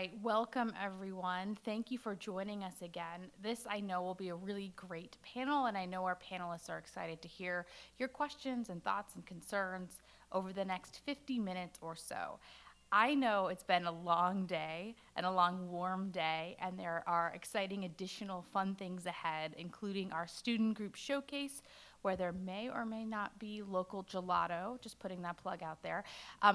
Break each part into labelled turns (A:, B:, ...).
A: Right, welcome everyone. Thank you for joining us again. This I know will be a really great panel, and I know our panelists are excited to hear your questions and thoughts and concerns over the next 50 minutes or so. I know it's been a long day and a long warm day, and there are exciting additional fun things ahead, including our student group showcase, where there may or may not be local gelato, just putting that plug out there,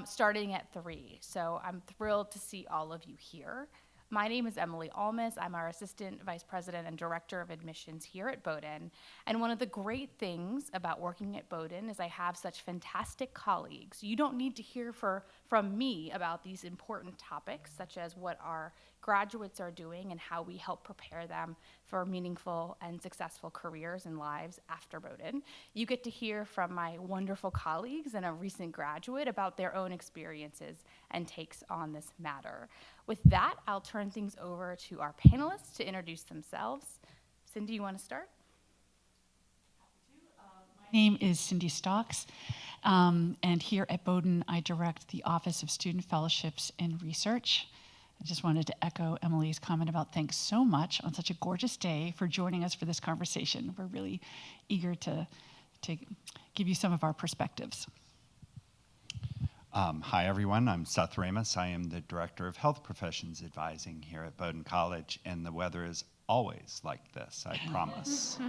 A: starting at 3. So I'm thrilled to see all of you here. My name is Emily Almas. I'm our Assistant Vice President and Director of Admissions here at Bowdoin. And one of the great things about working at Bowdoin is I have such fantastic colleagues. You don't need to hear from me about these important topics, such as what our graduates are doing and how we help prepare them for meaningful and successful careers and lives after Bowdoin. You get to hear from my wonderful colleagues and a recent graduate about their own experiences and takes on this matter. With that, I'll turn things over to our panelists to introduce themselves. Cindy, you want to start?
B: My name is Cindy Stocks, and here at Bowdoin, I direct the Office of Student Fellowships and Research. I just wanted to echo Emily's comment about thanks so much on such a gorgeous day for joining us for this conversation. We're really eager to give you some of our perspectives.
C: Hi, everyone. I'm Seth Ramus. I am the Director of Health Professions Advising here at Bowdoin College, and the weather is always like this, I promise.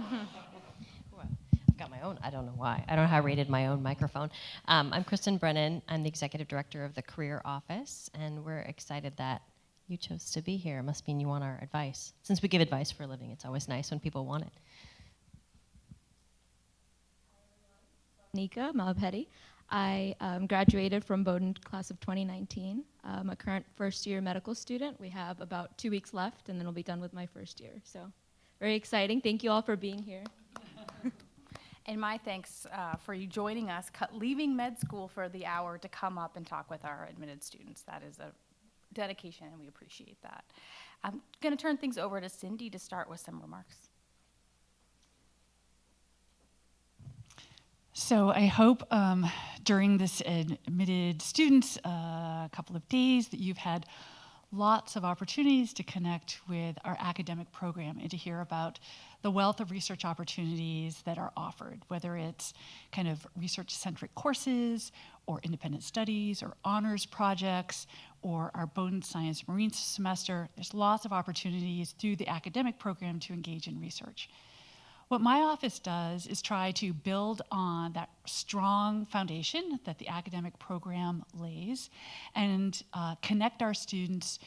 D: I've got my own, I don't know why. I don't know how I rated my own microphone. I'm Kristen Brennan. I'm the Executive Director of the Career Office, and we're excited that you chose to be here. It must mean you want our advice. Since we give advice for a living, it's always nice when people want it.
E: Nika Malapeti. I graduated from Bowdoin class of 2019. I'm a current first-year medical student. We have about 2 weeks left, and then I'll be done with my first year. So very exciting. Thank you all for being here.
A: And my thanks for you joining us, leaving med school for the hour to come up and talk with our admitted students. That is a dedication, and we appreciate that. I'm going to turn things over to Cindy to start with some remarks.
B: So I hope during this admitted students couple of days that you've had lots of opportunities to connect with our academic program and to hear about the wealth of research opportunities that are offered, whether it's kind of research-centric courses or independent studies or honors projects or our Bowdoin Science Marine semester. There's lots of opportunities through the academic program to engage in research. What my office does is try to build on that strong foundation that the academic program lays and connect our students,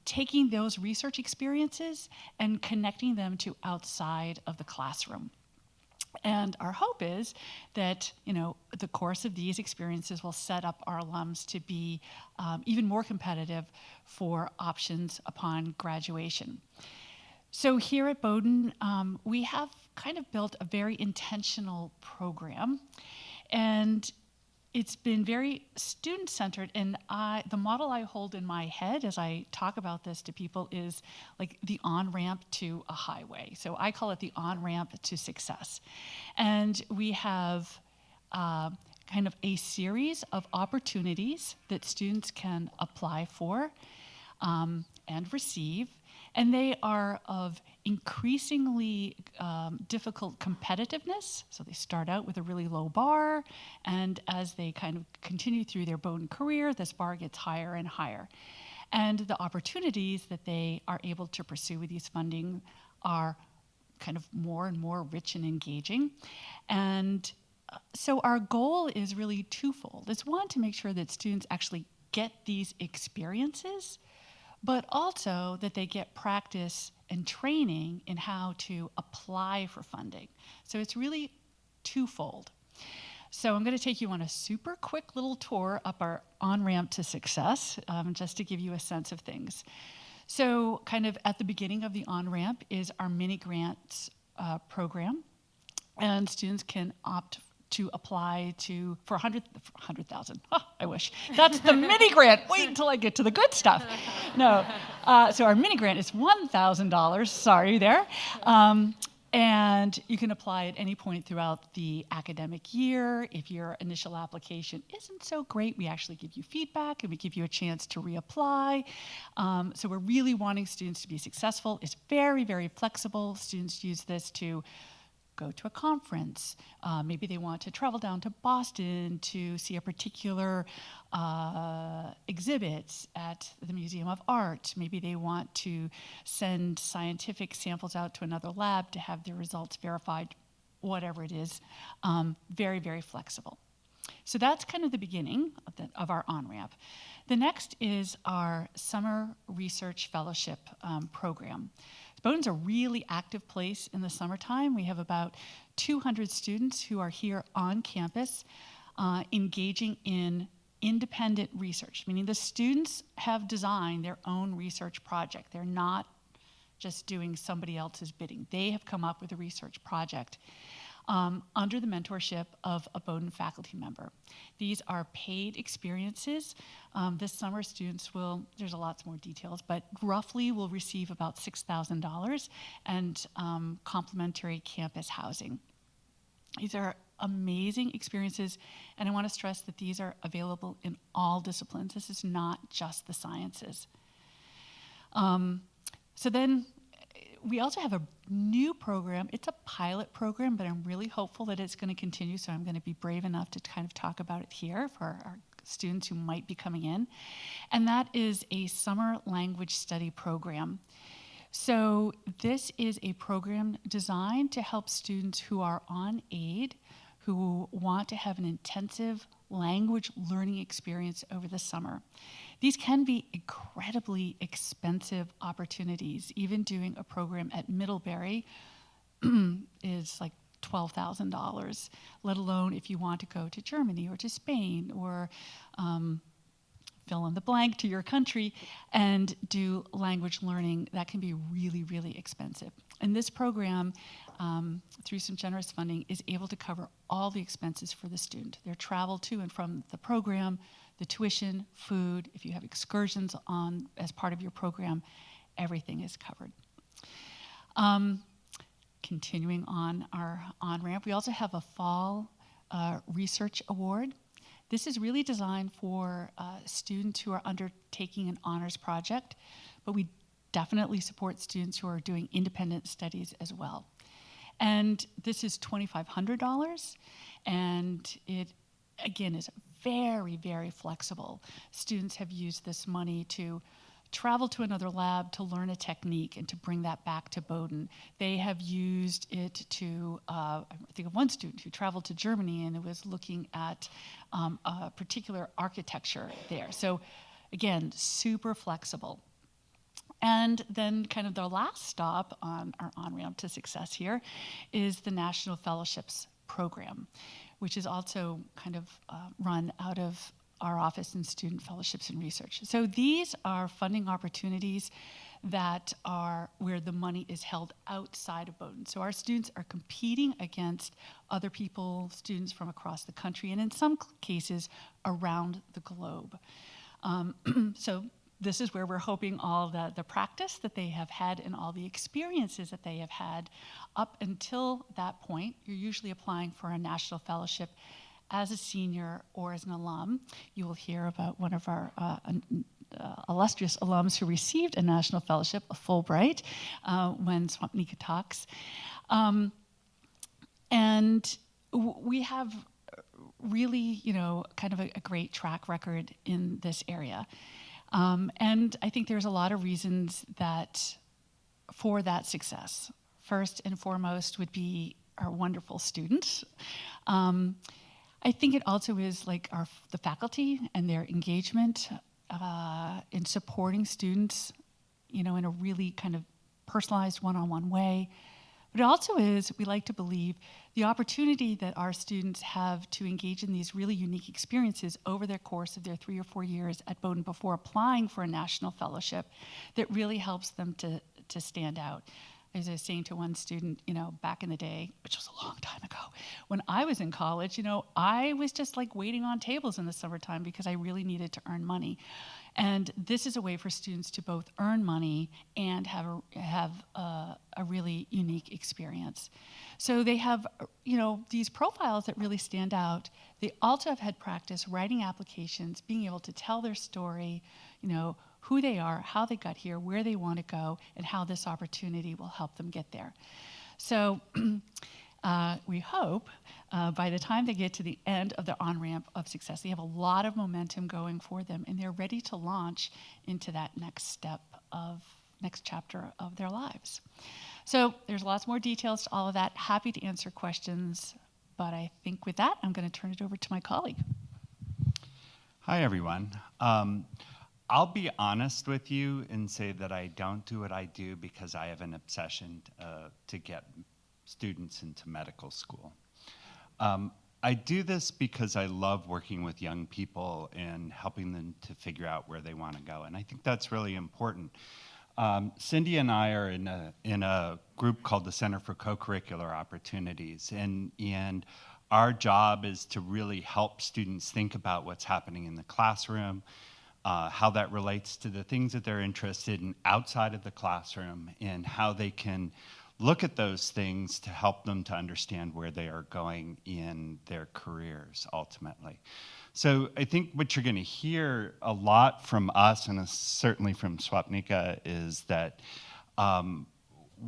B: taking those research experiences and connecting them to outside of the classroom. And our hope is that, the course of these experiences will set up our alums to be even more competitive for options upon graduation. So here at Bowdoin, we have kind of built a very intentional program, and it's been very student-centered, and the model I hold in my head as I talk about this to people is like the on-ramp to a highway. So I call it the on-ramp to success. And we have kind of a series of opportunities that students can apply for and receive. And they are of increasingly difficult competitiveness. So they start out with a really low bar, and as they kind of continue through their Bowdoin career, this bar gets higher and higher. And the opportunities that they are able to pursue with these funding are kind of more and more rich and engaging. And so our goal is really twofold. It's one, to make sure that students actually get these experiences, but also that they get practice and training in how to apply for funding. So it's really twofold. So I'm going to take you on a super quick little tour up our on-ramp to success, just to give you a sense of things. So kind of at the beginning of the on-ramp is our mini grants program, and students can opt to apply for 100,000. Oh, I wish. That's the mini grant. Wait until I get to the good stuff. No. So our mini grant is $1,000. Sorry there. And you can apply at any point throughout the academic year. If your initial application isn't so great, we actually give you feedback and we give you a chance to reapply. So we're really wanting students to be successful. It's very, very flexible. Students use this to go to a conference. Maybe they want to travel down to Boston to see a particular exhibit at the Museum of Art. Maybe they want to send scientific samples out to another lab to have their results verified, whatever it is. Very, very flexible. So that's kind of the beginning of our on-ramp. The next is our Summer Research Fellowship program. Bowdoin's a really active place in the summertime. We have about 200 students who are here on campus engaging in independent research, meaning the students have designed their own research project. They're not just doing somebody else's bidding. They have come up with a research project under the mentorship of a Bowdoin faculty member. These are paid experiences. This summer, students will, there's lots more details, but roughly will receive about $6,000 and complimentary campus housing. These are amazing experiences, and I want to stress that these are available in all disciplines. This is not just the sciences. So then we also have a new program. It's a pilot program, but I'm really hopeful that it's going to continue, so I'm going to be brave enough to kind of talk about it here for our students who might be coming in. And that is a summer language study program. So this is a program designed to help students who are on aid, who want to have an intensive language learning experience over the summer. These can be incredibly expensive opportunities. Even doing a program at Middlebury is like $12,000, let alone if you want to go to Germany or to Spain or fill in the blank to your country and do language learning. That can be really, really expensive. And this program, through some generous funding, is able to cover all the expenses for the student. Their travel to and from the program, the tuition, food, if you have excursions on as part of your program, everything is covered. Continuing on our on-ramp, we also have a fall research award. This is really designed for students who are undertaking an honors project, but we definitely support students who are doing independent studies as well. And this is $2,500, and it, again, is very, very flexible. Students have used this money to travel to another lab to learn a technique and to bring that back to Bowdoin. They have used it to, I think of one student who traveled to Germany and was looking at a particular architecture there. So again, super flexible. And then kind of the last stop on our on-ramp to success here is the National Fellowships Program, which is also kind of run out of our office in Student Fellowships and Research. So these are funding opportunities that are where the money is held outside of Bowdoin. So our students are competing against other people, students from across the country, and in some cases around the globe. So this is where we're hoping all the practice that they have had and all the experiences that they have had up until that point. You're usually applying for a national fellowship as a senior or as an alum. You will hear about one of our illustrious alums who received a national fellowship, a Fulbright, when Swapnika talks. And we have really, kind of a great track record in this area. And I think there's a lot of reasons for that success. First and foremost would be our wonderful students. I think it also is like the faculty and their engagement in supporting students, in a really kind of personalized one-on-one way. But it also is, we like to believe, the opportunity that our students have to engage in these really unique experiences over the course of their 3 or 4 years at Bowdoin before applying for a national fellowship that really helps them to stand out. as I was saying to one student, back in the day, which was a long time ago, when I was in college, I was just like waiting on tables in the summertime because I really needed to earn money. And this is a way for students to both earn money and have a really unique experience. So they have, these profiles that really stand out. They also have had practice writing applications, being able to tell their story, who they are, how they got here, where they want to go, and how this opportunity will help them get there. So we hope by the time they get to the end of the on-ramp of success, they have a lot of momentum going for them, and they're ready to launch into that next chapter of their lives. So there's lots more details to all of that. Happy to answer questions, but I think with that, I'm going to turn it over to my colleague.
C: Hi, everyone. I'll be honest with you and say that I don't do what I do because I have an obsession to get students into medical school. I do this because I love working with young people and helping them to figure out where they want to go, and I think that's really important. Cindy and I are in a group called the Center for Co-Curricular Opportunities, and our job is to really help students think about what's happening in the classroom, how that relates to the things that they're interested in outside of the classroom, and how they can look at those things to help them to understand where they are going in their careers ultimately. So I think what you're going to hear a lot from us, and certainly from Swapnika, is that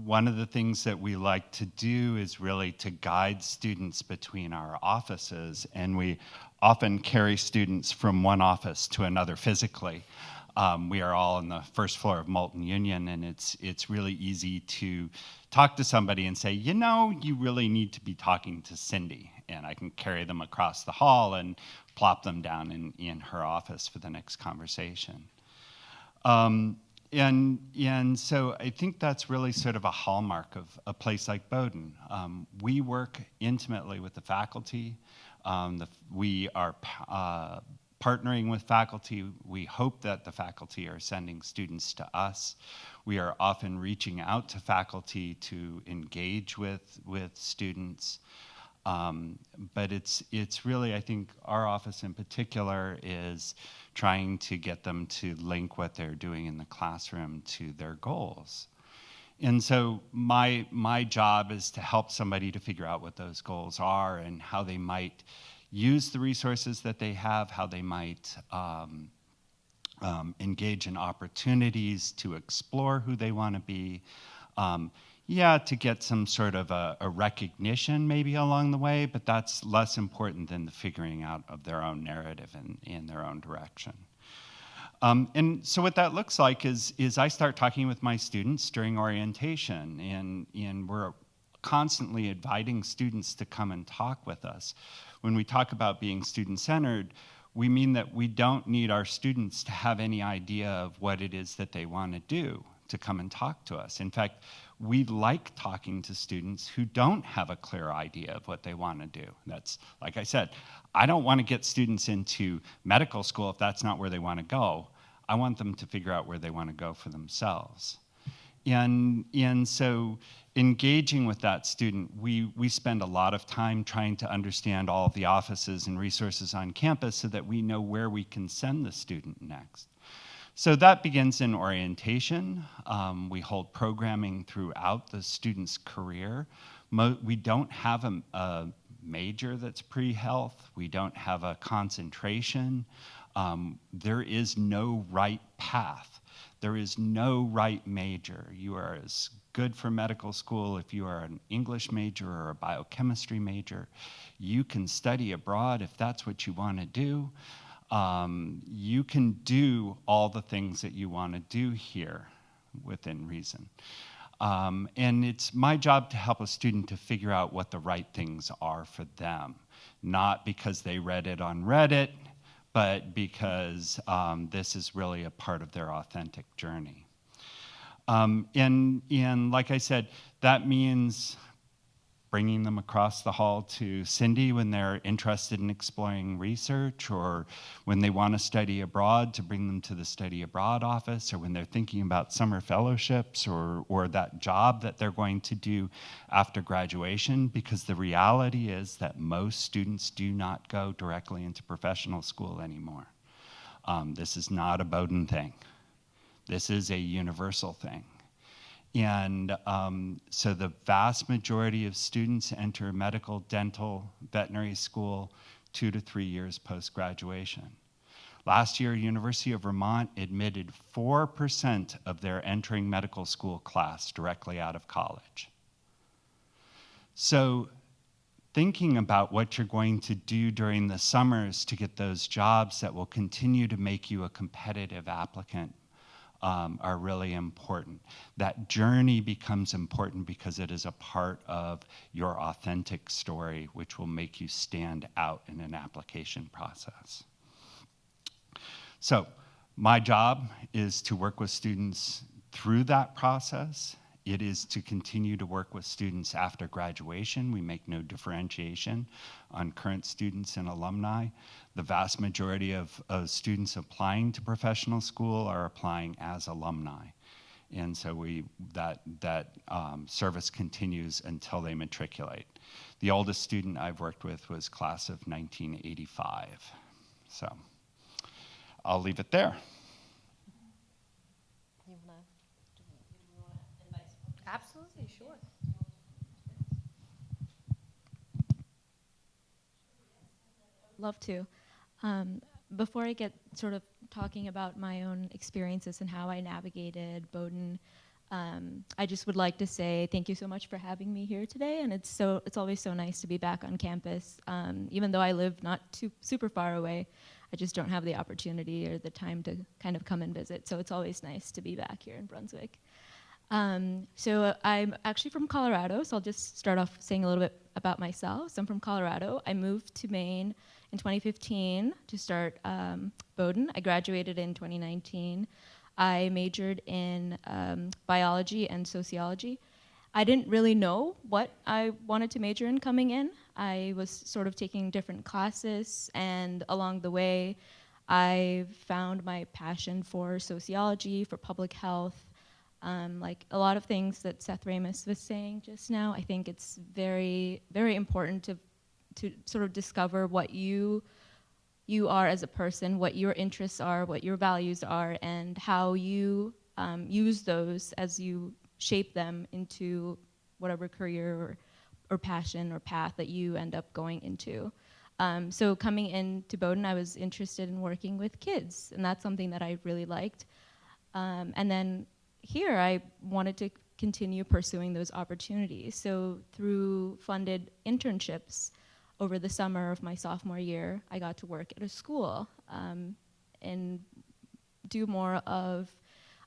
C: one of the things that we like to do is really to guide students between our offices, and we often carry students from one office to another physically. We are all on the first floor of Moulton Union, and it's really easy to talk to somebody and say, you really need to be talking to Cindy, and I can carry them across the hall and plop them down in her office for the next conversation. And so I think that's really sort of a hallmark of a place like Bowdoin. We work intimately with the faculty. We are partnering with faculty. We hope that the faculty are sending students to us. We are often reaching out to faculty to engage with students. But it's really, I think, our office in particular is trying to get them to link what they're doing in the classroom to their goals. And so my job is to help somebody to figure out what those goals are and how they might use the resources that they have, how they might engage in opportunities to explore who they want to be. To get some sort of a recognition maybe along the way, but that's less important than the figuring out of their own narrative and in their own direction. And so what that looks like is I start talking with my students during orientation, and we're constantly inviting students to come and talk with us. When we talk about being student-centered, we mean that we don't need our students to have any idea of what it is that they want to do to come and talk to us. In fact, we like talking to students who don't have a clear idea of what they want to do. That's, like I said, I don't want to get students into medical school if that's not where they want to go. I want them to figure out where they want to go for themselves. And so engaging with that student, we spend a lot of time trying to understand all of the offices and resources on campus so that we know where we can send the student next. So that begins in orientation. We hold programming throughout the student's career. We don't have a major that's pre-health. We don't have a concentration. There is no right path. There is no right major. You are as good for medical school if you are an English major or a biochemistry major. You can study abroad if that's what you want to do. You can do all the things that you want to do here within reason. And it's my job to help a student to figure out what the right things are for them, not because they read it on Reddit, but because this is really a part of their authentic journey. And like I said, that means bringing them across the hall to Cindy when they're interested in exploring research, or when they want to study abroad, to bring them to the study abroad office, or when they're thinking about summer fellowships or that job that they're going to do after graduation, because the reality is that most students do not go directly into professional school anymore. This is not a Bowdoin thing. This is a universal thing. And so the vast majority of students enter medical, dental, veterinary school 2 to 3 years post-graduation. Last year, University of Vermont admitted 4% of their entering medical school class directly out of college. So thinking about what you're going to do during the summers to get those jobs that will continue to make you a competitive applicant are really important. That journey becomes important because it is a part of your authentic story, which will make you stand out in an application process. So my job is to work with students through that process. It is to continue to work with students after graduation. We make no differentiation on current students and alumni. The vast majority of students applying to professional school are applying as alumni. And so that service continues until they matriculate. The oldest student I've worked with was class of 1985. So I'll leave it there.
A: Absolutely, sure.
E: Love to. Before I get sort of talking about my own experiences and how I navigated Bowdoin, I just would like to say thank you so much for having me here today, and it's always so nice to be back on campus. Even though I live not too super far away, I just don't have the opportunity or the time to kind of come and visit. So it's always nice to be back here in Brunswick. So I'm actually from Colorado, so I'll just start off saying a little bit about myself. So I'm from Colorado. I moved to Maine in 2015 to start Bowdoin. I graduated in 2019. I majored in biology and sociology. I didn't really know what I wanted to major in coming in. I was sort of taking different classes, and along the way, I found my passion for sociology, for public health. Like a lot of things that Seth Ramus was saying just now, I think it's very, very important to sort of discover what you are as a person, what your interests are, what your values are, and how you use those as you shape them into whatever career or passion or path that you end up going into. So coming into Bowdoin, I was interested in working with kids, and that's something that I really liked. And then here, I wanted to continue pursuing those opportunities. So through funded internships over the summer of my sophomore year, I got to work at a school and do more of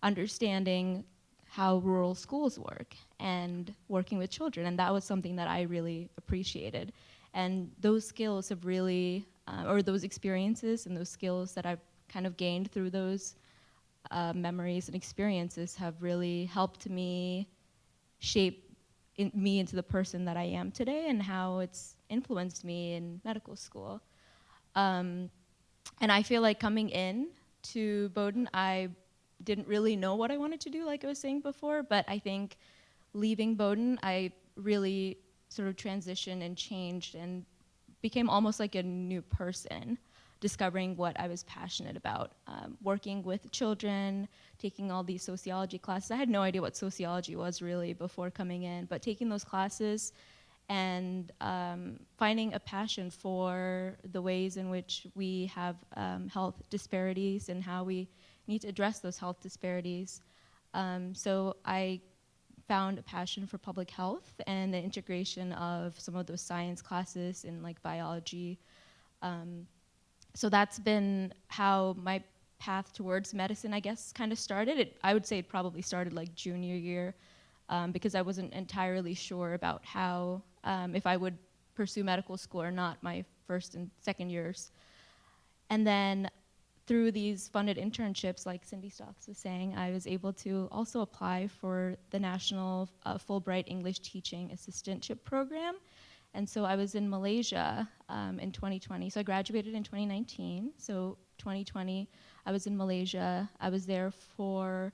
E: understanding how rural schools work and working with children. And that was something that I really appreciated. And those skills have really, or those experiences and those skills that I've kind of gained through those memories and experiences have really helped me shape me into the person that I am today, and how it's influenced me in medical school. And I feel like coming in to Bowdoin, I didn't really know what I wanted to do, like I was saying before, but I think leaving Bowdoin, I really sort of transitioned and changed and became almost like a new person, discovering what I was passionate about, working with children, taking all these sociology classes. I had no idea what sociology was really before coming in, but taking those classes and finding a passion for the ways in which we have health disparities and how we need to address those health disparities. So I found a passion for public health and the integration of some of those science classes in like biology. So that's been how my path towards medicine, I guess, kind of started. I would say it probably started like junior year, because I wasn't entirely sure about how, if I would pursue medical school or not my first and second years. And then through these funded internships, like Cindy Stocks was saying, I was able to also apply for the National Fulbright English Teaching Assistantship Program. And so I was in Malaysia in 2020. So I graduated in 2019. So 2020, I was in Malaysia. I was there for,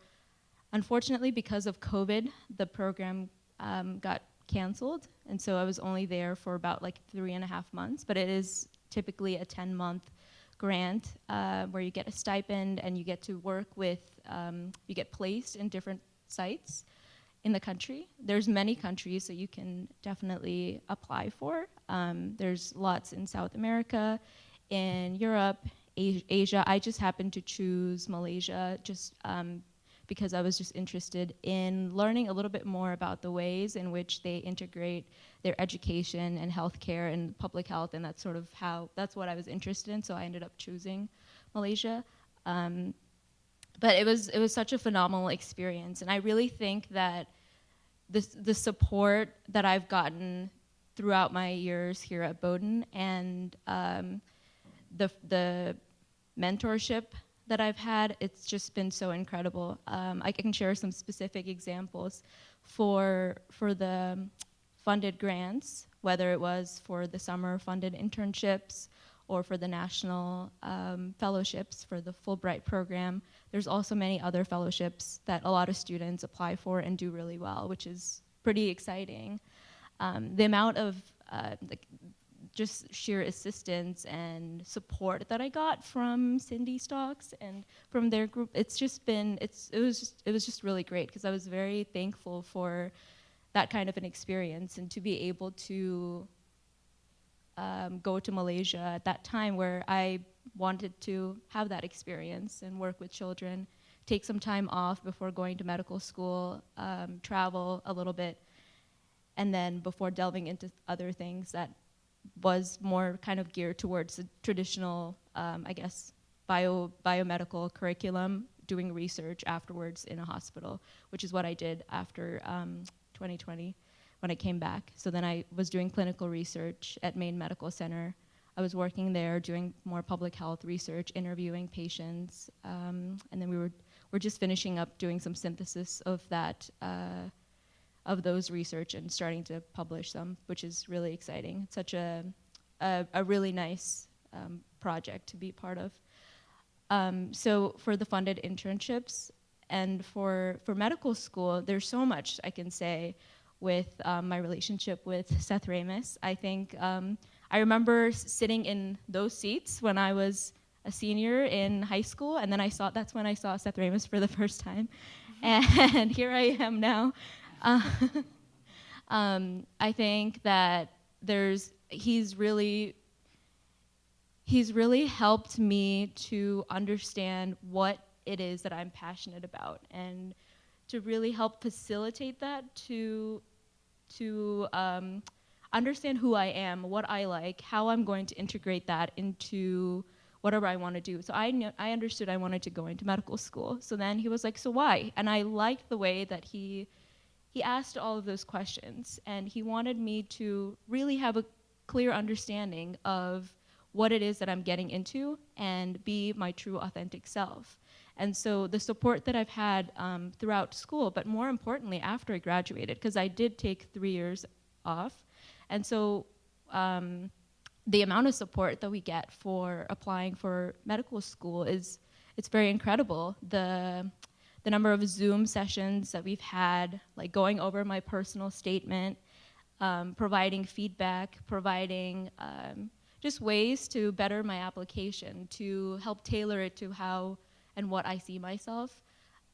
E: unfortunately, because of COVID, the program got canceled. And so I was only there for about like 3.5 months, but it is typically a 10-month grant where you get a stipend and you get to work with, you get placed in different sites in the country. There's many countries that you can definitely apply for. There's lots in South America, in Europe, Asia. I just happened to choose Malaysia just because I was just interested in learning a little bit more about the ways in which they integrate their education and healthcare and public health, and that's sort of that's what I was interested in, so I ended up choosing Malaysia. But it was such a phenomenal experience, and I really think that the support that I've gotten throughout my years here at Bowdoin and the mentorship that I've had, it's just been so incredible. I can share some specific examples for the funded grants, whether it was for the summer funded internships or for the national fellowships for the Fulbright program. There's also many other fellowships that a lot of students apply for and do really well, which is pretty exciting. The amount of just sheer assistance and support that I got from Cindy Stocks and from their group, it was just really great, because I was very thankful for that kind of an experience and to be able to go to Malaysia at that time where I wanted to have that experience and work with children, take some time off before going to medical school, travel a little bit, and then before delving into other things that was more kind of geared towards the traditional, I guess, biomedical curriculum, doing research afterwards in a hospital, which is what I did after 2020 when I came back. So then I was doing clinical research at Maine Medical Center. I was working there doing more public health research, interviewing patients, and then we're just finishing up doing some synthesis of that, of those research and starting to publish them, which is really exciting. It's such a really nice project to be part of. So for the funded internships and for medical school, there's so much I can say with my relationship with Seth Ramus. I think I remember sitting in those seats when I was a senior in high school, and then that's when I saw Seth Ramus for the first time, and here I am now. I think that he's really helped me to understand what it is that I'm passionate about, and to really help facilitate that, to understand who I am, what I like, how I'm going to integrate that into whatever I want to do. So I understood I wanted to go into medical school. So then he was like, so why? And I liked the way that he asked all of those questions, and he wanted me to really have a clear understanding of what it is that I'm getting into and be my true authentic self. And so the support that I've had throughout school, but more importantly after I graduated, because I did take 3 years off, and so the amount of support that we get for applying for medical school it's very incredible. The number of Zoom sessions that we've had, like going over my personal statement, providing feedback, providing just ways to better my application, to help tailor it to how and what I see myself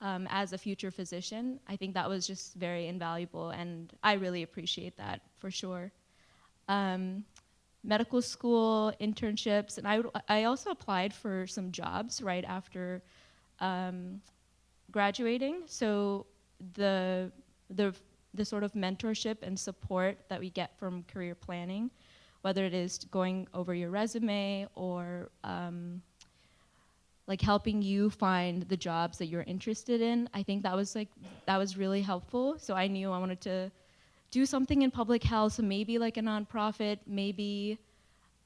E: as a future physician. I think that was just very invaluable, and I really appreciate that for sure. Medical school, internships, and I also applied for some jobs right after graduating. So the sort of mentorship and support that we get from career planning, whether it is going over your resume or like helping you find the jobs that you're interested in, I think that was really helpful. So I knew I wanted to do something in public health, so maybe like a nonprofit, maybe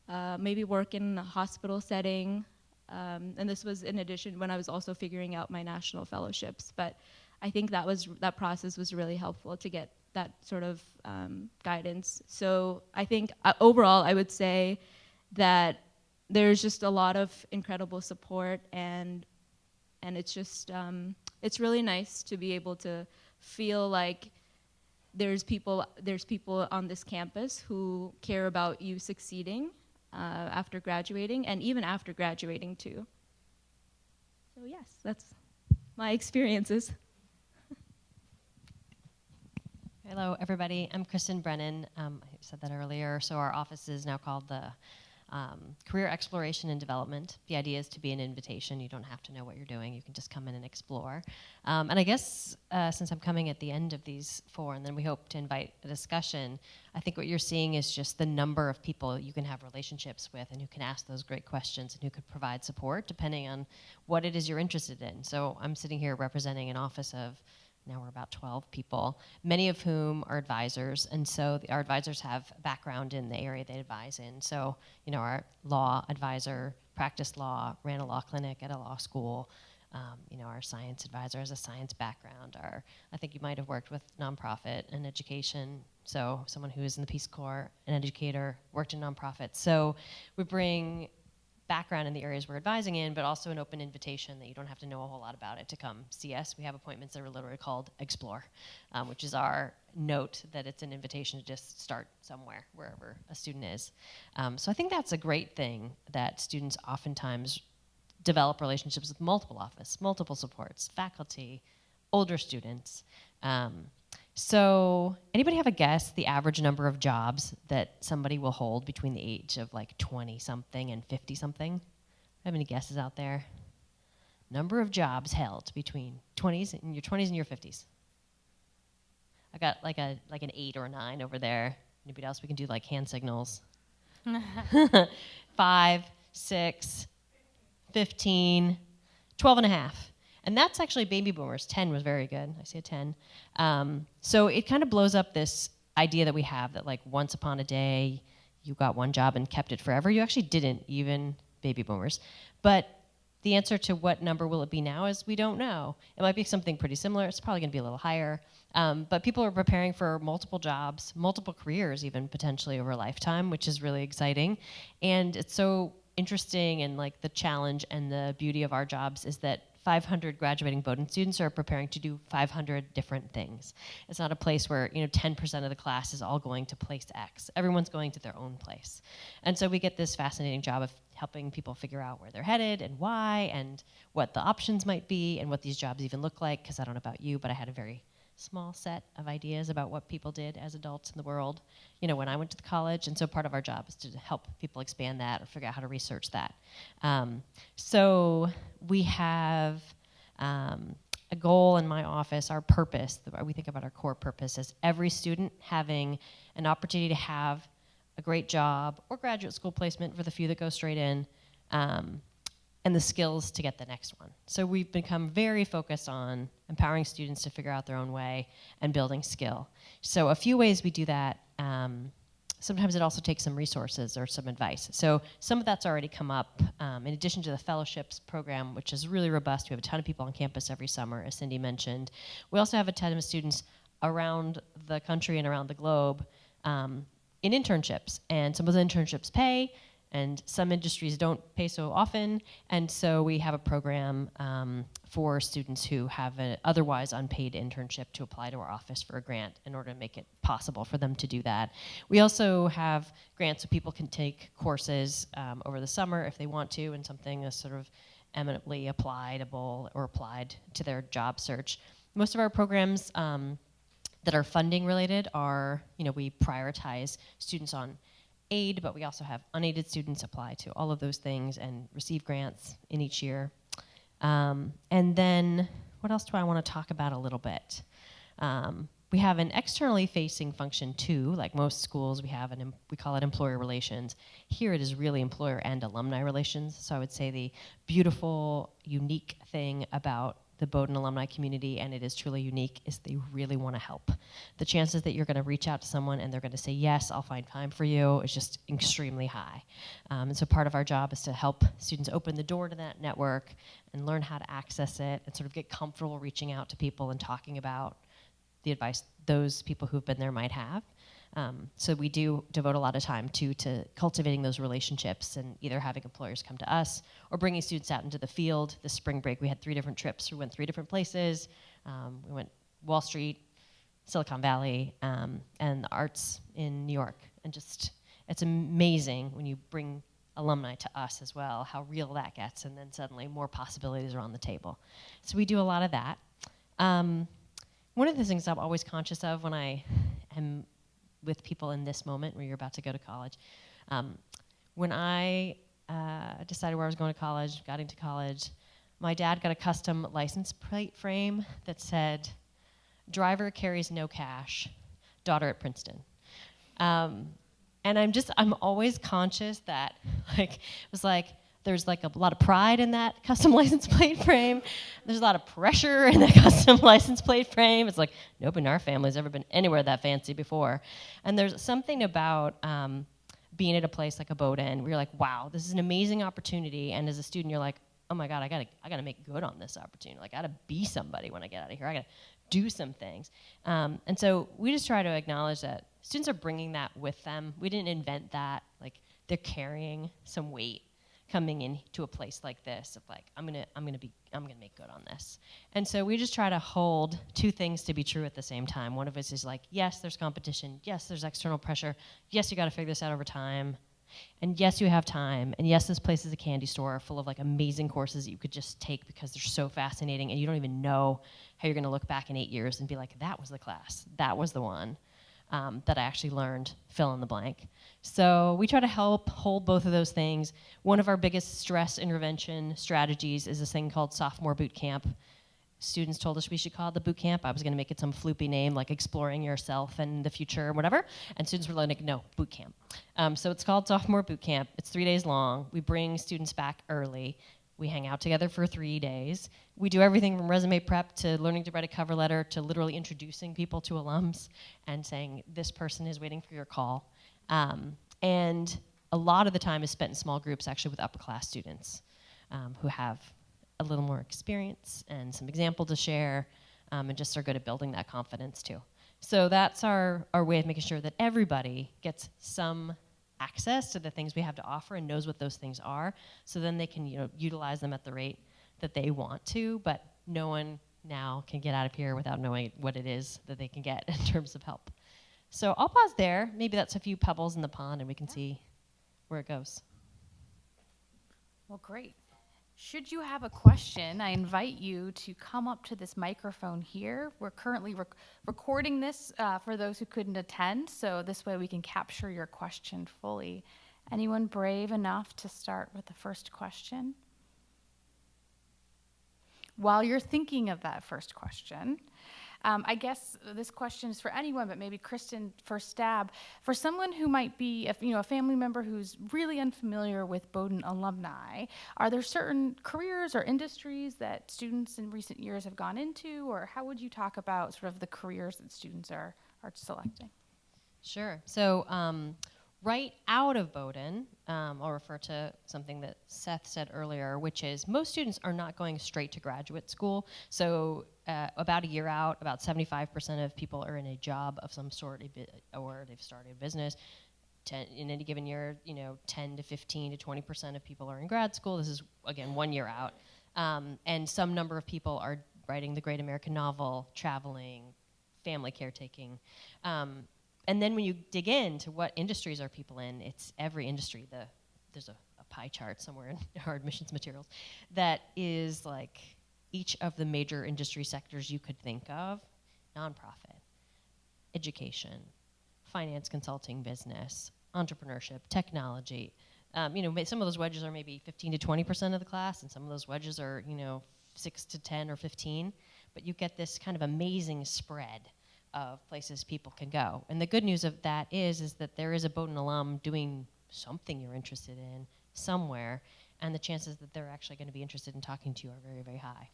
E: work in a hospital setting, And this was in addition when I was also figuring out my national fellowships. But I think that process was really helpful to get that sort of guidance. So I think overall, I would say that there's just a lot of incredible support, and it's just it's really nice to be able to feel like there's people on this campus who care about you succeeding after graduating, and even after graduating too. So yes, that's my experiences.
D: Hello, everybody. I'm Kristen Brennan. I said that earlier. So our office is now called the Career Exploration and Development. The idea is to be an invitation. You don't have to know what you're doing. You can just come in and explore. And I guess since I'm coming at the end of these 4, and then we hope to invite a discussion, I think what you're seeing is just the number of people you can have relationships with and who can ask those great questions and who could provide support depending on what it is you're interested in. So I'm sitting here representing an office of, now we're about 12 people, many of whom are advisors, and so our advisors have background in the area they advise in. So, you know, our law advisor practiced law, ran a law clinic at a law school. You know, our science advisor has a science background. I think you might have worked with nonprofit and education, so someone who is in the Peace Corps, an educator, worked in nonprofits. So we bring background in the areas we're advising in, but also an open invitation that you don't have to know a whole lot about it to come see us. We have appointments that are literally called Explore, which is our note that it's an invitation to just start somewhere, wherever a student is. So I think that's a great thing, that students oftentimes develop relationships with multiple office, multiple supports, faculty, older students. So anybody have a guess the average number of jobs that somebody will hold between the age of like 20-something and 50-something? Have any guesses out there? Number of jobs held between your 20s and your 50s. I got like an 8 or a 9 over there. Anybody else? We can do like hand signals. 5, 6, 15, 12 and a half. And that's actually baby boomers. 10 was very good. I see a 10. So it kind of blows up this idea that we have that like once upon a day you got one job and kept it forever. You actually didn't, even baby boomers. But the answer to what number will it be now is we don't know. It might be something pretty similar. It's probably going to be a little higher. But people are preparing for multiple jobs, multiple careers even potentially over a lifetime, which is really exciting. And it's so interesting, and like the challenge and the beauty of our jobs is that 500 graduating Bowdoin students are preparing to do 500 different things. It's not a place where 10% of the class is all going to place X. Everyone's going to their own place. And so we get this fascinating job of helping people figure out where they're headed and why and what the options might be and what these jobs even look like, because I don't know about you, but I had a very small set of ideas about what people did as adults in the world, when I went to the college. And so part of our job is to help people expand that or figure out how to research that. So we have a goal in my office, our purpose, we think about our core purpose as every student having an opportunity to have a great job or graduate school placement for the few that go straight in, and the skills to get the next one. So we've become very focused on empowering students to figure out their own way and building skill. So a few ways we do that. Sometimes it also takes some resources or some advice. So some of that's already come up. In addition to the fellowships program, which is really robust, we have a ton of people on campus every summer, as Cindy mentioned. We also have a ton of students around the country and around the globe in internships. And some of the internships pay, and some industries don't pay so often, and so we have a program for students who have an otherwise unpaid internship to apply to our office for a grant in order to make it possible for them to do that. We also have grants so people can take courses over the summer if they want to, and something that's sort of eminently applicable or applied to their job search. Most of our programs that are funding related are, we prioritize students on aid, but we also have unaided students apply to all of those things and receive grants in each year. And then what else do I want to talk about a little bit? We have an externally facing function too. Like most schools, we call it employer relations. Here it is really employer and alumni relations. So I would say the beautiful, unique thing about the Bowdoin alumni community, and it is truly unique, is they really want to help. The chances that you're going to reach out to someone and they're going to say, yes, I'll find time for you, is just extremely high. And so part of our job is to help students open the door to that network and learn how to access it and sort of get comfortable reaching out to people and talking about the advice those people who've been there might have. So we do devote a lot of time to cultivating those relationships and either having employers come to us or bringing students out into the field. This spring break, we had 3 different trips. We went 3 different places. We went Wall Street, Silicon Valley, and the arts in New York. And just, it's amazing when you bring alumni to us as well, how real that gets, and then suddenly more possibilities are on the table. So we do a lot of that. One of the things I'm always conscious of when I am with people in this moment where you're about to go to college. When I decided where I was going to college, got into college, my dad got a custom license plate frame that said, driver carries no cash, daughter at Princeton. And I'm always conscious that it was like, there's like a lot of pride in that custom license plate frame. There's a lot of pressure in that custom license plate frame. It's like, nobody in our family's ever been anywhere that fancy before. And there's something about being at a place like a Bowdoin where you're like, wow, this is an amazing opportunity. And as a student, you're like, oh my God, I gotta make good on this opportunity. Like, I gotta be somebody when I get out of here. I gotta do some things. And so we just try to acknowledge that students are bringing that with them. We didn't invent that. Like, they're carrying some weight coming into a place like this of like, I'm gonna make good on this. And so we just try to hold 2 things to be true at the same time. One of us is like, yes, there's competition. Yes, there's external pressure. Yes, you gotta figure this out over time. And yes, you have time. And yes, this place is a candy store full of like amazing courses that you could just take because they're so fascinating and you don't even know how you're gonna look back in 8 years and be like, that was the class, that was the one. That I actually learned, fill in the blank. So we try to help hold both of those things. One of our biggest stress intervention strategies is this thing called sophomore boot camp. Students told us we should call it the boot camp. I was gonna make it some floopy name like exploring yourself and the future or whatever. And students were like, no, boot camp. So it's called sophomore boot camp. It's 3 days long. We bring students back early. We hang out together for 3 days. We do everything from resume prep to learning to write a cover letter to literally introducing people to alums and saying, this person is waiting for your call. And a lot of the time is spent in small groups actually with upper class students who have a little more experience and some example to share and just are good at building that confidence too. So that's our way of making sure that everybody gets some access to the things we have to offer and knows what those things are, so then they can utilize them at the rate that they want to, but no one now can get out of here without knowing what it is that they can get in terms of help. So I'll pause there. Maybe that's a few pebbles in the pond and we can see where it goes.
A: Well, great. Should you have a question, I invite you to come up to this microphone here. We're currently recording this for those who couldn't attend, so this way we can capture your question fully. Anyone brave enough to start with the first question? While you're thinking of that first question, I guess this question is for anyone, but maybe Kristen first stab. For someone who might be a family member who's really unfamiliar with Bowdoin alumni, are there certain careers or industries that students in recent years have gone into, or how would you talk about sort of the careers that students are selecting?
D: Sure. So right out of Bowdoin, I'll refer to something that Seth said earlier, which is most students are not going straight to graduate school. So about a year out, about 75% of people are in a job of some sort, or they've started a business. In any given year, 10 to 15 to 20% of people are in grad school. This is, again, 1 year out. And some number of people are writing the great American novel, traveling, family caretaking. And then when you dig into what industries are people in, it's every industry. There's a pie chart somewhere in our admissions materials that is like each of the major industry sectors you could think of: nonprofit, education, finance, consulting, business, entrepreneurship, technology. Some of those wedges are maybe 15 to 20% of the class, and some of those wedges are 6 to 10 or 15. But you get this kind of amazing spread of places people can go. And the good news of that is that there is a Bowdoin alum doing something you're interested in somewhere, and the chances that they're actually going to be interested in talking to you are very, very high.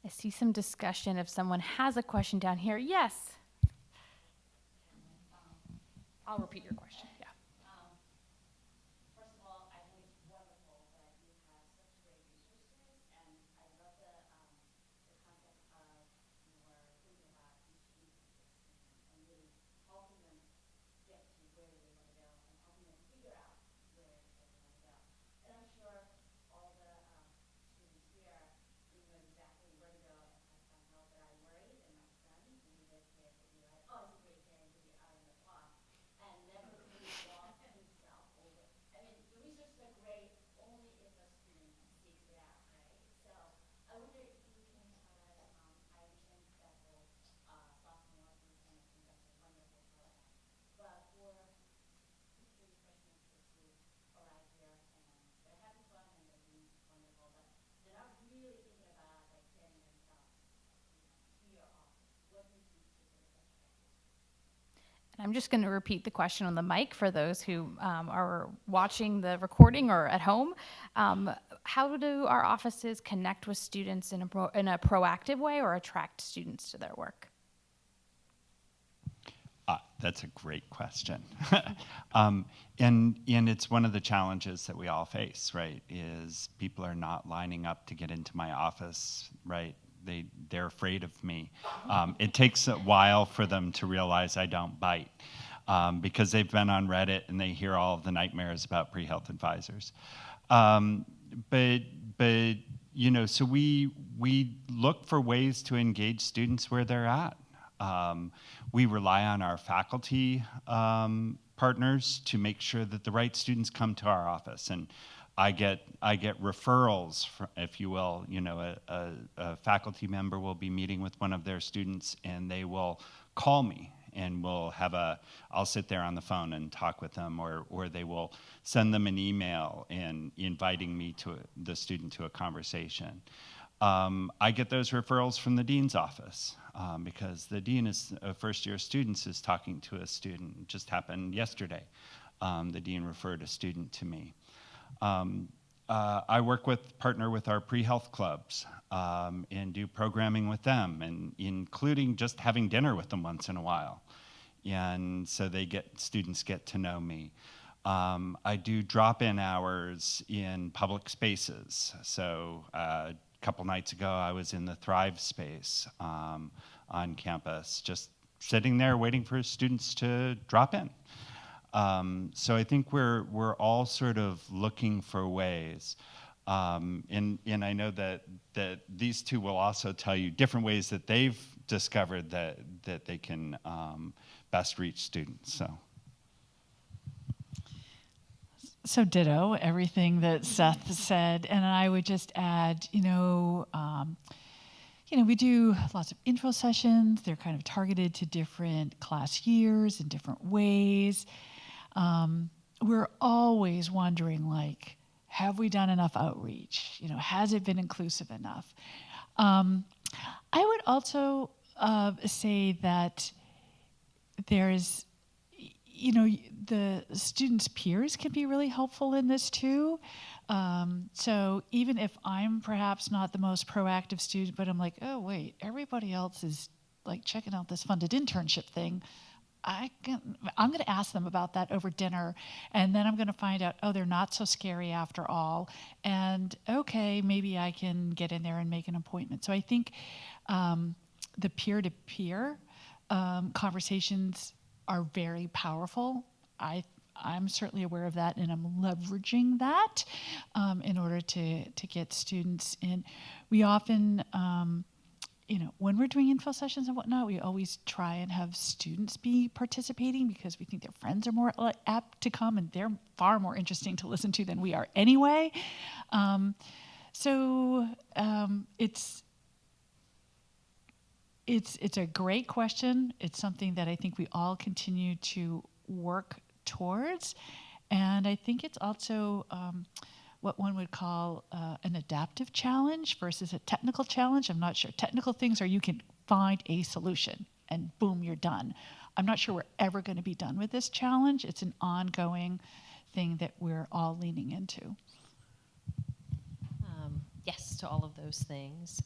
A: I see some discussion. If someone has a question down here, yes. I'll repeat your question. Yeah.
F: First of all, I think it's wonderful that you have such great resources, and I love the concept of your thinking about each student and really helping them get to where they want to go and helping them figure out where they want to go. And I'm sure all the students here know exactly where to go and have some help. But I worried, and my son, when he lived here, would be like, "Oh, it's a great day to be out in the park," and never really walk himself over. I mean, the resources are great only if a student seeks it out, right? So I wonder if you can tell us, I understand that whole sophomore group, and I think that's a wonderful program. But for these freshmen and kids who arrive here and they're having fun and they're doing wonderful, but they're not really thinking about like getting themselves, to your office. What do you think is the best practice?
A: I'm just going to repeat the question on the mic for those who are watching the recording or at home. How do our offices connect with students in a proactive way or attract students to their work?
C: That's a great question. And it's one of the challenges that we all face, right, is people are not lining up to get into my office, right? They're afraid of me. It takes a while for them to realize I don't bite because they've been on Reddit and they hear all of the nightmares about pre-health advisors. But you know, so we look for ways to engage students where they're at. We rely on our faculty partners to make sure that the right students come to our office, and I get referrals, if you will. You know, a faculty member will be meeting with one of their students, and they will call me, and I'll sit there on the phone and talk with them, or they will send them an email and inviting me to the student to a conversation. I get those referrals from the dean's office because the dean of first-year students is talking to a student. It just happened yesterday. The dean referred a student to me. I partner with our pre-health clubs and do programming with them, and including just having dinner with them once in a while. And so students get to know me. I do drop-in hours in public spaces. So a couple nights ago, I was in the Thrive space on campus, just sitting there waiting for students to drop in. So I think we're all sort of looking for ways, and I know that these two will also tell you different ways that they've discovered that they can best reach students.
B: So ditto everything that Seth said, and I would just add, we do lots of info sessions. They're kind of targeted to different class years in different ways. We're always wondering, like, have we done enough outreach? Has it been inclusive enough? I would also say that there's, the students' peers can be really helpful in this too. So even if I'm perhaps not the most proactive student, but I'm like, oh wait, everybody else is like checking out this funded internship thing, I'm going to ask them about that over dinner, and then I'm going to find out, oh, they're not so scary after all, and okay, maybe I can get in there and make an appointment. So I think the peer-to-peer conversations are very powerful. I'm certainly aware of that, and I'm leveraging that in order to get students in. We often, when we're doing info sessions and whatnot, we always try and have students be participating because we think their friends are more apt to come, and they're far more interesting to listen to than we are anyway. It's a great question. It's something that I think we all continue to work towards. And I think it's also what one would call an adaptive challenge versus a technical challenge. I'm not sure. Technical things are you can find a solution and boom, you're done. I'm not sure we're ever going to be done with this challenge. It's an ongoing thing that we're all leaning into.
D: Yes, to all of those things.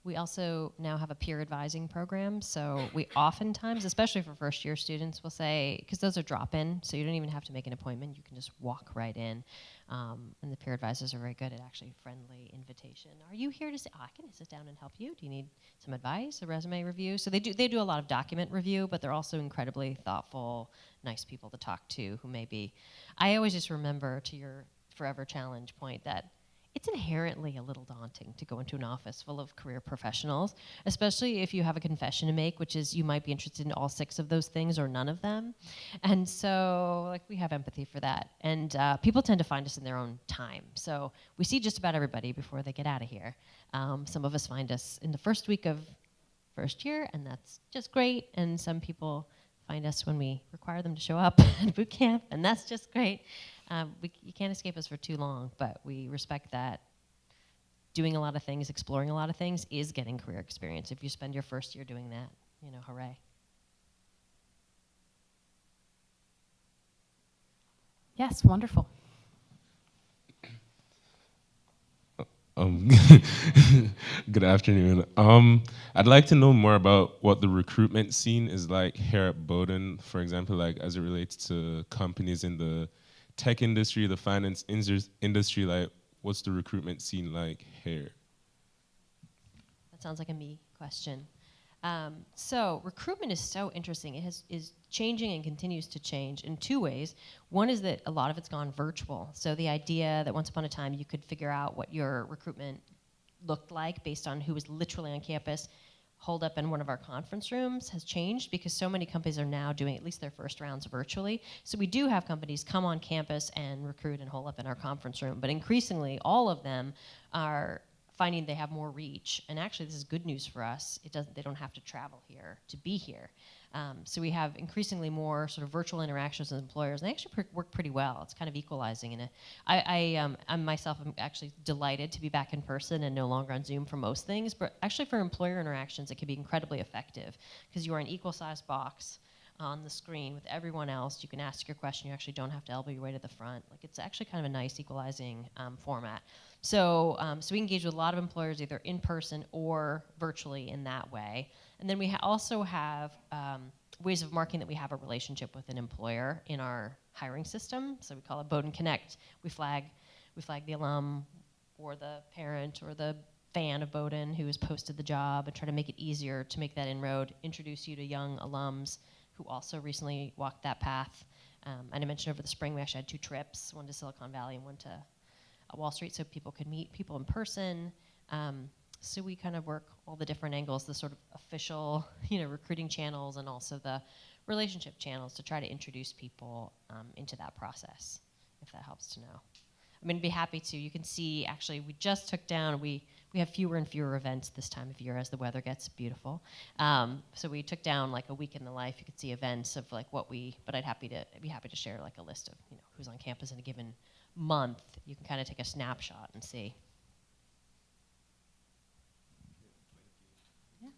D: We also now have a peer advising program, so we oftentimes, especially for first-year students, will say, because those are drop-in, so you don't even have to make an appointment, you can just walk right in. And the peer advisors are very good at actually friendly invitation. Are you here to say, I can sit down and help you? Do you need some advice, a resume review? So they do a lot of document review, but they're also incredibly thoughtful, nice people to talk to who may be. I always just remember, to your forever challenge point, that it's inherently a little daunting to go into an office full of career professionals, especially if you have a confession to make, which is you might be interested in all 6 of those things or none of them. And so, like, we have empathy for that. And people tend to find us in their own time. So we see just about everybody before they get out of here. Some of us find us in the first week of first year, and that's just great. And some people find us when we require them to show up at boot camp, and that's just great. You can't escape us for too long, but we respect that doing a lot of things, exploring a lot of things is getting career experience. If you spend your first year doing that, hooray.
A: Yes, wonderful.
G: Good afternoon. I'd like to know more about what the recruitment scene is like here at Bowdoin, for example, like as it relates to companies in the tech industry, the finance industry. Like, what's the recruitment scene like here?
D: That sounds like a me question. So recruitment is so interesting. It is changing and continues to change in 2 ways. One is that a lot of it's gone virtual. So the idea that once upon a time you could figure out what your recruitment looked like based on who was literally on campus, holed up in one of our conference rooms, has changed because so many companies are now doing at least their first rounds virtually. So we do have companies come on campus and recruit and hole up in our conference room, but increasingly all of them are finding they have more reach. And actually, this is good news for us. They don't have to travel here to be here. So we have increasingly more sort of virtual interactions with employers, and they actually work pretty well. It's kind of equalizing. And I myself am actually delighted to be back in person and no longer on Zoom for most things. But actually, for employer interactions, it can be incredibly effective because you are an equal-sized box on the screen with everyone else. You can ask your question. You actually don't have to elbow your way to the front. Like, it's actually kind of a nice equalizing format. So we engage with a lot of employers either in person or virtually in that way. And then we also have ways of marking that we have a relationship with an employer in our hiring system. So we call it Bowdoin Connect. We flag the alum or the parent or the fan of Bowdoin who has posted the job and try to make it easier to make that inroad, introduce you to young alums who also recently walked that path. And I mentioned over the spring we actually had 2 trips, one to Silicon Valley and one to Wall Street, so people could meet people in person. So we kind of work all the different angles, the sort of official, recruiting channels and also the relationship channels to try to introduce people into that process, if that helps to know. I'm going to be happy to. You can see, actually, we just took down, we have fewer and fewer events this time of year as the weather gets beautiful. So we took down like a week in the life. You could see events of like but I'd be happy to share like a list of who's on campus in a given month. You can kind of take a snapshot and see.
H: Yeah,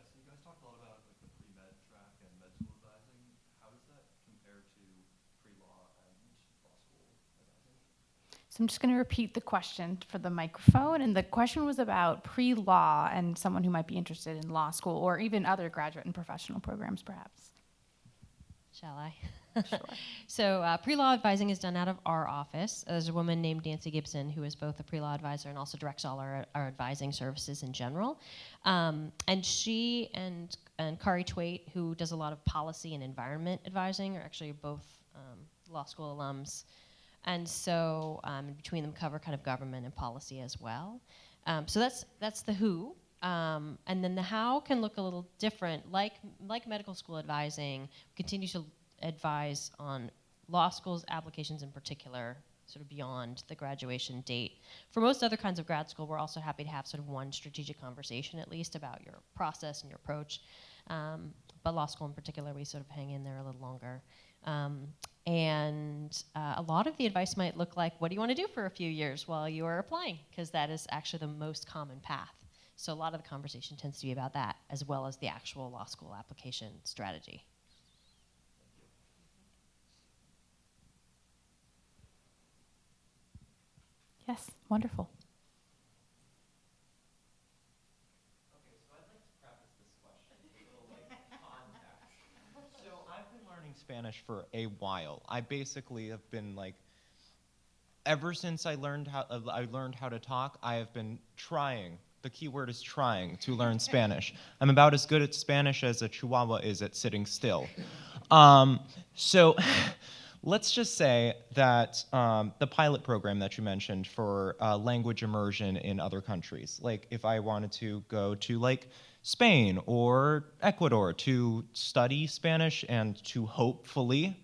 H: so you guys talked a lot about like the pre-med track and med school advising. How does that compare to pre-law and law school advising?
A: So I'm just going to repeat the question for the microphone. And the question was about pre-law and someone who might be interested in law school or even other graduate and professional programs, perhaps.
D: Shall I?
A: Sure.
D: So pre-law advising is done out of our office. There's a woman named Nancy Gibson who is both a pre-law advisor and also directs all our advising services in general. And she and Kari Twait, who does a lot of policy and environment advising, are actually both law school alums. And so between them cover kind of government and policy as well. So that's the who. And then the how can look a little different. Like medical school advising, we continue to advise on law schools applications in particular, sort of beyond the graduation date. For most other kinds of grad school, we're also happy to have sort of one strategic conversation at least about your process and your approach. But law school in particular, we sort of hang in there a little longer. And a lot of the advice might look like, what do you want to do for a few years while you are applying? Because that is actually the most common path. So a lot of the conversation tends to be about that, as well as the actual law school application strategy.
A: Yes, wonderful.
I: Spanish for a while. I basically have been like, ever since I learned how to talk, I have been trying. The key word is trying to learn Spanish. I'm about as good at Spanish as a Chihuahua is at sitting still. So let's just say that the pilot program that you mentioned for language immersion in other countries, like if I wanted to go to like Spain or Ecuador to study Spanish and to hopefully,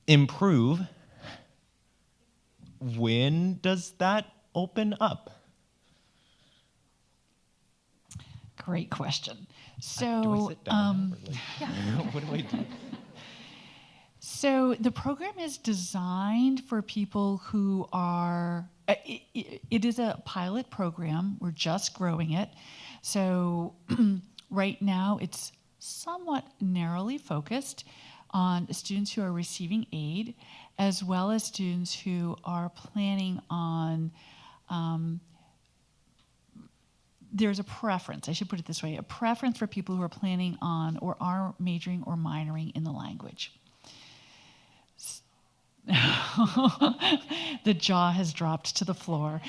I: improve, when does that open up?
B: Great question.
I: Do I
B: So,
I: sit down now, or like, what do I do?
B: So the program is designed for people who are, it is a pilot program. We're just growing it. So right now it's somewhat narrowly focused on students who are receiving aid, as well as students who are planning on, there's a preference, I should put it this way, a preference for people who are planning on or are majoring or minoring in the language. The jaw has dropped to the floor.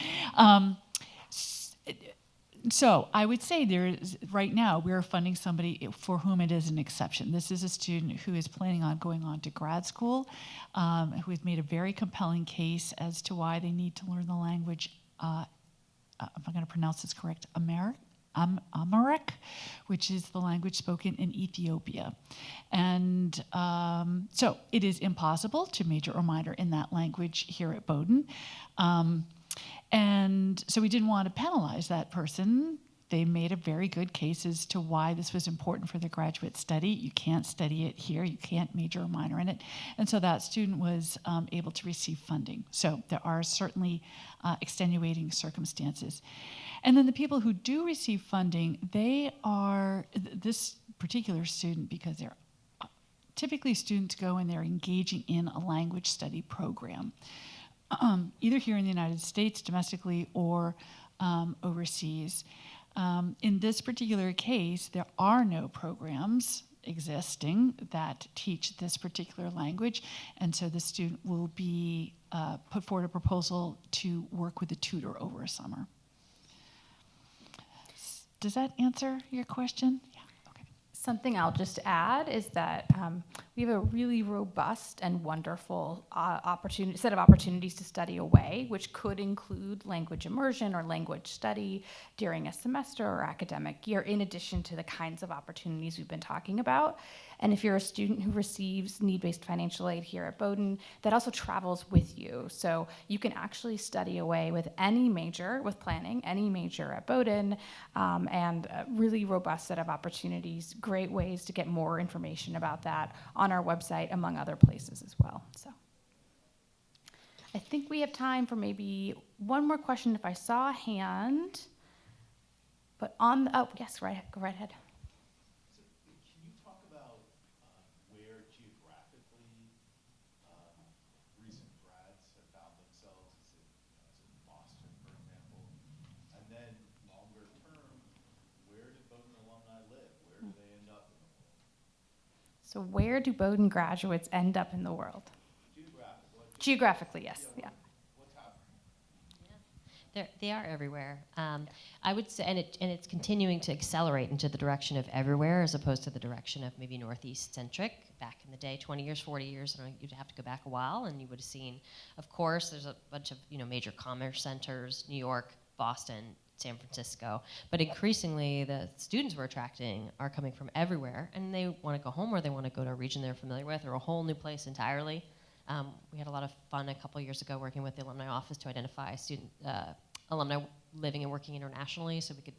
B: So I would say there is, right now, we're funding somebody for whom it is an exception. This is a student who is planning on going on to grad school, who has made a very compelling case as to why they need to learn the language, if I'm going to pronounce this correct, Amharic, which is the language spoken in Ethiopia. And so it is impossible to major or minor in that language here at Bowdoin. And so we didn't want to penalize that person. They made a very good case as to why this was important for the graduate study. You can't study it here. You can't major or minor in it. And so that student was able to receive funding. So there are certainly extenuating circumstances. And then the people who do receive funding, they are, this particular student, because they're typically students go and they're engaging in a language study program, either here in the United States, domestically, or overseas. In this particular case, there are no programs existing that teach this particular language, and so the student will be put forward a proposal to work with a tutor over a summer. Does that answer your question? Yeah. Okay.
A: Something I'll just add is that we have a really robust and wonderful set of opportunities to study away, which could include language immersion or language study during a semester or academic year, in addition to the kinds of opportunities we've been talking about. And if you're a student who receives need-based financial aid here at Bowdoin, that also travels with you. So you can actually study away with any major, with planning, any major at Bowdoin, and a really robust set of opportunities, great ways to get more information about that on our website, among other places as well. So I think we have time for maybe one more question if I saw a hand. But on the, oh, yes, go right ahead. So where do Bowdoin graduates end up in the world? Geographically, yes. Yeah.
D: They are everywhere. I would say, and it's continuing to accelerate into the direction of everywhere, as opposed to the direction of maybe Northeast centric. Back in the day, 20 years, 40 years, you'd have to go back a while, and you would have seen, of course, there's a bunch of major commerce centers, New York, Boston, San Francisco, but increasingly the students we're attracting are coming from everywhere, and they want to go home or they want to go to a region they're familiar with or a whole new place entirely. We had a lot of fun a couple years ago working with the Alumni office to identify student alumni living and working internationally, so we could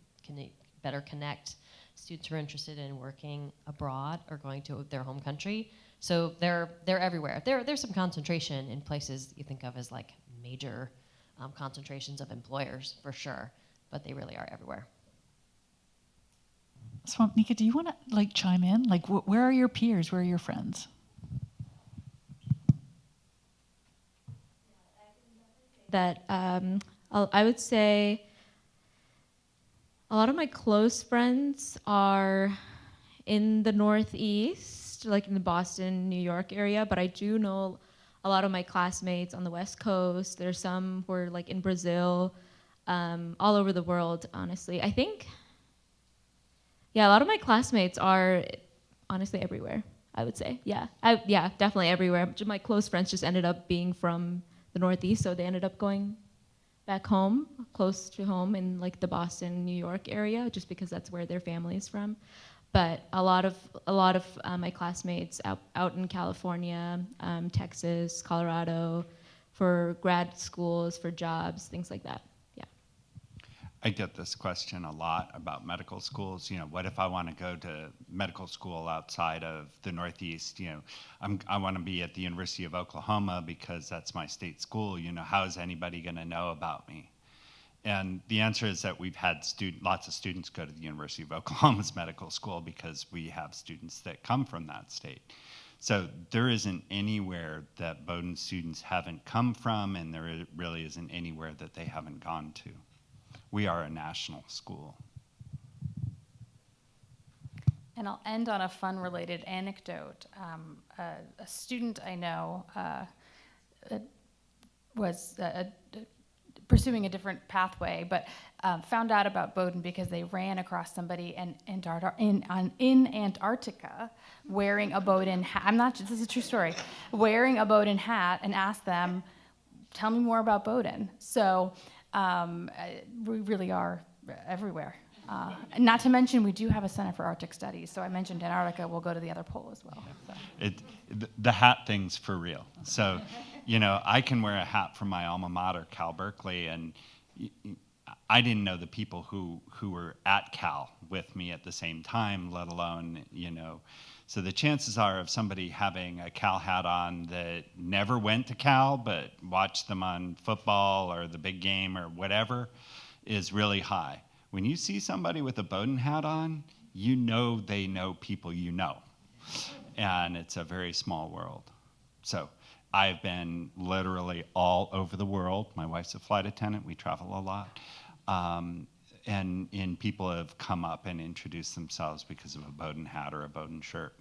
D: better connect students who are interested in working abroad or going to their home country. So they're everywhere. There's some concentration in places you think of as like major concentrations of employers for sure, but they really are everywhere.
B: Swampnika, do you want to chime in? Where are your peers? Where are your friends?
E: That I would say a lot of my close friends are in the Northeast, like in the Boston, New York area, but I do know a lot of my classmates on the West Coast. There's some who are like in Brazil, all over the world, honestly. I think, yeah, a lot of my classmates are honestly everywhere, I would say. Yeah, yeah, definitely everywhere. My close friends just ended up being from the Northeast, so they ended up going back home, close to home in like the Boston, New York area, just because that's where their family is from. But a lot of my classmates out in California, Texas, Colorado, for grad schools, for jobs, things like that. Yeah.
C: I get this question a lot about medical schools. You know, what if I want to go to medical school outside of the Northeast? You know, I want to be at the University of Oklahoma because that's my state school. You know, how is anybody going to know about me? And the answer is that we've had lots of students go to the University of Oklahoma's medical school because we have students that come from that state. So there isn't anywhere that Bowdoin students haven't come from, and there really isn't anywhere that they haven't gone to. We are a national school.
A: And I'll end on a fun-related anecdote. A student I know was pursuing a different pathway, but found out about Bowdoin because they ran across somebody in Antarctica wearing a Bowdoin hat. This is a true story. Wearing a Bowdoin hat, and asked them, "Tell me more about Bowdoin." So we really are everywhere. Not to mention, we do have a Center for Arctic Studies. So I mentioned Antarctica. We'll go to the other pole as well. So.
C: The hat thing's for real. So, you know, I can wear a hat from my alma mater, Cal Berkeley, and I didn't know the people who were at Cal with me at the same time, let alone, you know. So the chances are of somebody having a Cal hat on that never went to Cal but watched them on football or the big game or whatever is really high. When you see somebody with a Bowdoin hat on, you know they know people you know. And it's a very small world. So I've been literally all over the world. My wife's a flight attendant. We travel a lot. And people have come up and introduced themselves because of a Bowdoin hat or a Bowdoin shirt.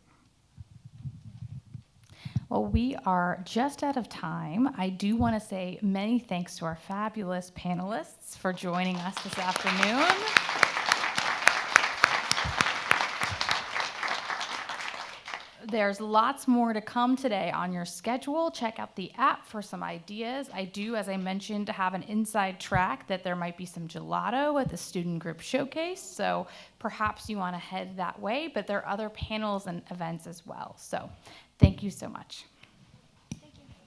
A: Well, we are just out of time. I do want to say many thanks to our fabulous panelists for joining us this afternoon. There's lots more to come today on your schedule. Check out the app for some ideas. I do, as I mentioned, have an inside track that there might be some gelato at the student group showcase, so perhaps you want to head that way, but there are other panels and events as well. So thank you so much.